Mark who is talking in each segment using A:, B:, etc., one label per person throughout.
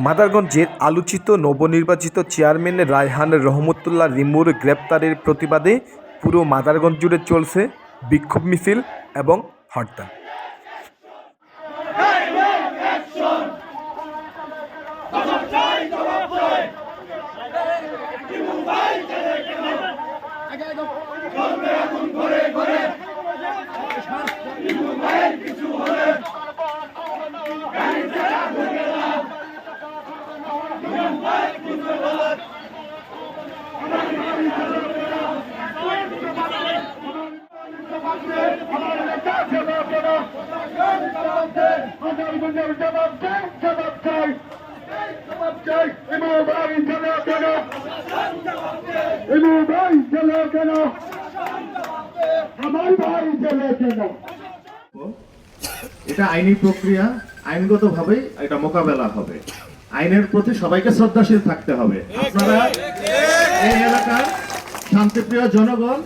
A: মাদারগঞ্জের আলোচিত নবনির্বাচিত চেয়ারম্যান রায়হান রহমতুল্লাহ রিমুর গ্রেপ্তারের প্রতিবাদে পুরো মাদারগঞ্জ জুড়ে চলছে বিক্ষোভ মিছিল এবং হরতাল।
B: এটা আইনি প্রক্রিয়া, আইনগতভাবেই এটা মোকাবেলা হবে। আইনের প্রতি সবাইকে শ্রদ্ধাশীল থাকতে হবে। আপনারা এই এলাকার শান্তিপ্রিয় জনগণ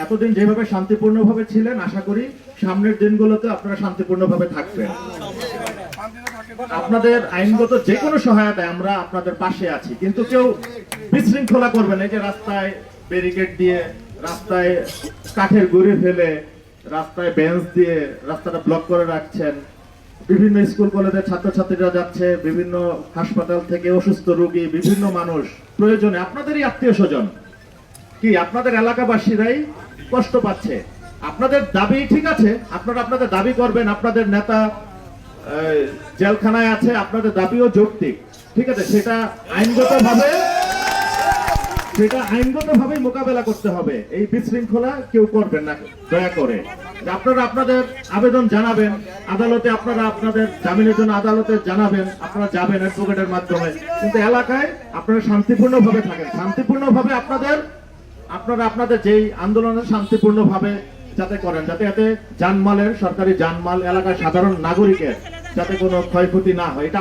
B: এতদিন যেভাবে শান্তিপূর্ণভাবে ছিলেন, আশা করি সামনের দিনগুলোতে আপনারা শান্তিপূর্ণভাবে থাকবেন। আপনাদের আইনগত যে কোনো সহায়তায় আমরা আপনাদের পাশে আছি, কিন্তু কেউ বিশৃঙ্খলা করবেন। এই যে রাস্তায় ব্যারিকেড দিয়ে, রাস্তায় কাঠের গুঁড়ি ফেলে, রাস্তায় বেঞ্চ দিয়ে রাস্তাটা ব্লক করে রাখছেন। বিভিন্ন স্কুল কলেজের ছাত্রছাত্রীরা যাচ্ছে, বিভিন্ন হাসপাতাল থেকে অসুস্থ রোগী, বিভিন্ন মানুষ প্রয়োজনে, আপনাদেরই আত্মীয় স্বজন, কি আপনাদের এলাকাবাসীরাই কষ্ট পাচ্ছে। আপনাদের দাবি ঠিক আছে, আপনারা আপনাদের দাবি করবেন। আপনাদের নেতা জেলখানায় আছে, আপনাদের দাবিও যৌক্তিক, ঠিক আছে। সেটা আইনগতভাবে মোকাবেলা করতে হবে। এই বিশৃঙ্খলা কেউ করবেন না, দয়া করে। আপনারা আপনাদের আবেদন জানাবেন আদালতে, আপনারা আপনাদের জামিনের জন্য আদালতে জানাবেন, আপনারা যাবেন অ্যাডভোকেটের মাধ্যমে। কিন্তু এলাকায় আপনারা শান্তিপূর্ণভাবে থাকেন, শান্তিপূর্ণভাবে আপনারা আপনাদের যেই আন্দোলনে শান্তিপূর্ণভাবে যাতে করেন, যাতে এতে জানমালের, সরকারি জানমাল, এলাকার সাধারণ নাগরিকের যাতে কোনো ক্ষয়ক্ষতি না হয়, এটা